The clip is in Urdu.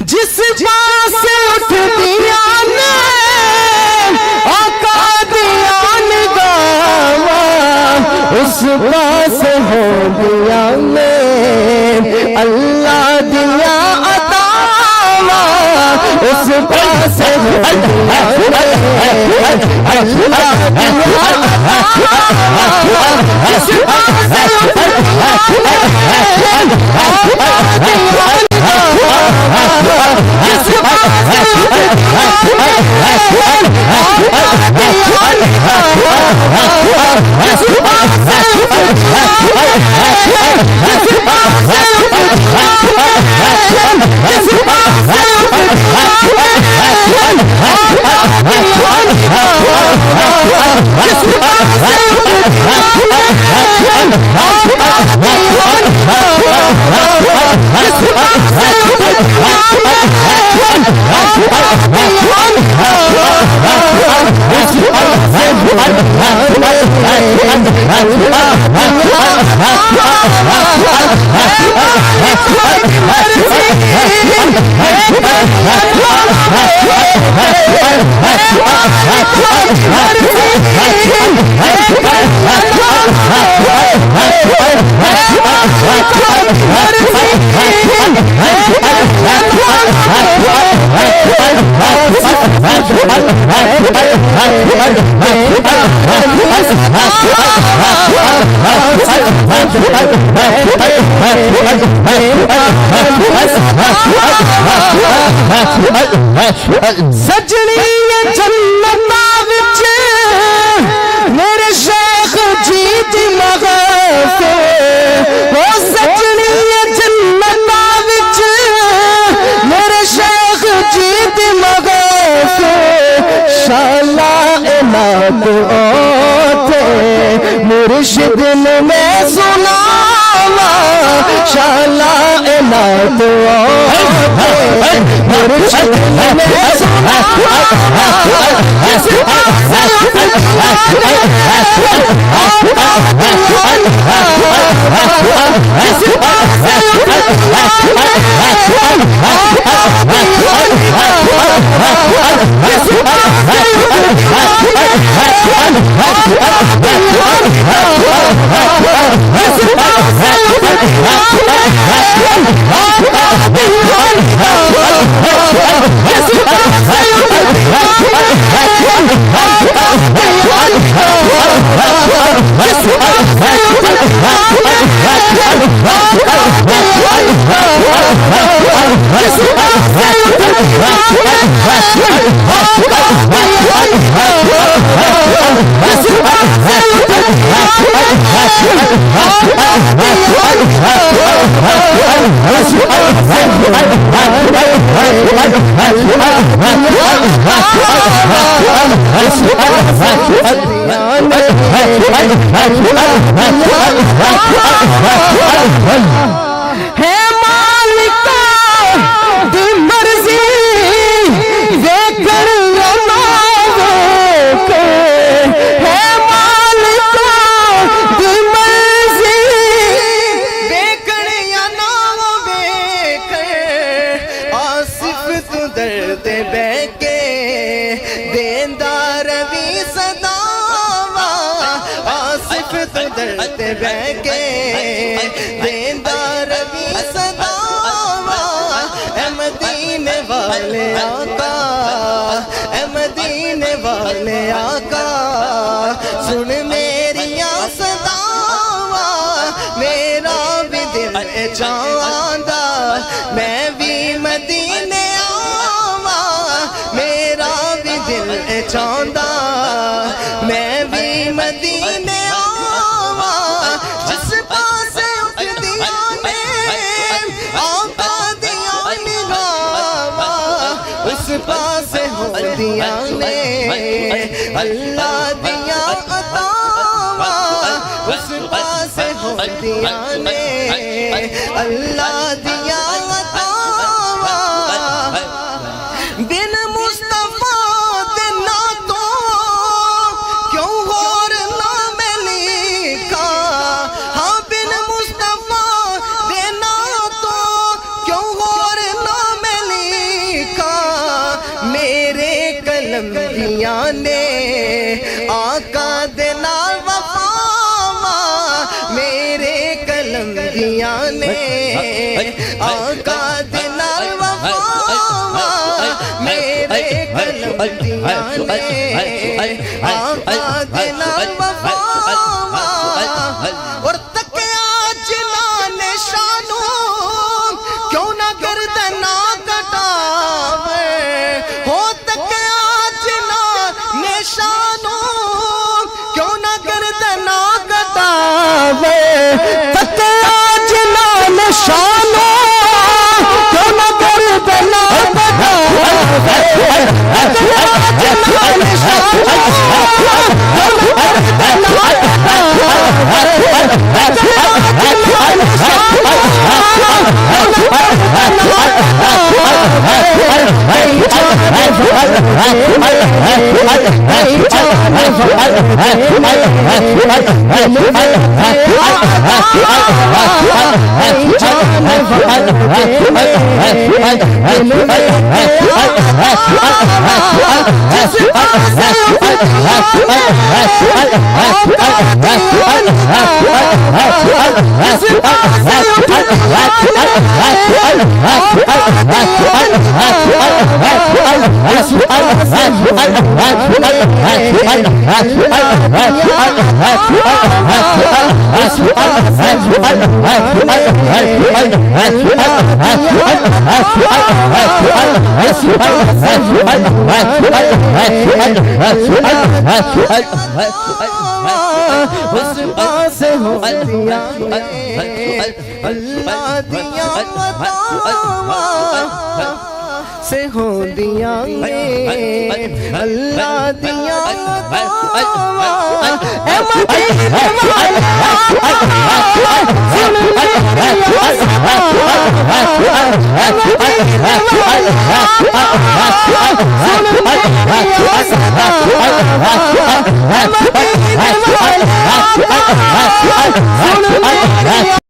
جس پاس اٹھ دیا نے آقا دیا نگاوا اس پاس ہو دیا میں اللہ دیا عطاوا اس پاس ہو دیا اللہ دیا عطاوا اس پاس اٹھ سجنی جنتا وچ میرے شیخ جی دی مغف او سجنی جنتا وچ میرے شیخ جی دی مغف شالا انات اوتے مرشد نے میں سناوا شالا انات اوتے مرشد نے میں سناوا جس پاس ہے مالکا دی مرضی دیکھر لماوے ہے مالکا دی مرضی دیکھر یا ناوے آصف تو درد بے کے دیندار بھی صداوا آصف تو درد بے کے دیندار بھی صداوا اے مدینے والے آقا اے مدینے والے آقا سن میری صداواں میرا بھی دل چاہندا میں بھی مدینے آواں میرا بھی دل چاہندا میں بھی مدینے آواں جس پاسے اٹھدیاں نے آقا دیاں نگاہاں اس پاسے ہوندیاں نے اللہ دیاں عطاواں اس پاسے ہوندیاں نے اللہ دیاں عطاواں بن مصطفیٰ دے ناتوں کیوں غور نہ میں لکھا ہاں بن مصطفیٰ دے ناتوں کیوں غور نہ میں لکھا میرے قلم دیاں نے آقا دے نال وفاواں میرے قلم دیاں نے آقا دے نال وفاواں میرے قلم دیاں نے آقا دے نال وفاواں اور تکیا جنہاں نے شانوں کیوں نہ گردناں کٹاوے ہو تکیا جنہاں نے شانوں کیوں نہ گردناں کٹاوے تکیا جنہاں نے شانوں کیوں نہ گردناں کٹاوے تکیا جنہاں نے شانوں کیوں نہ گردناں اس پاسے ہوندیاں نے اللہ دیاں عطاواں سے ہوندیاں نے اللہ دیاں عطاواں اے مدینے والے سن میری صداواں اے مدینے والے سن میری صداواں اے مدینے والے سن میری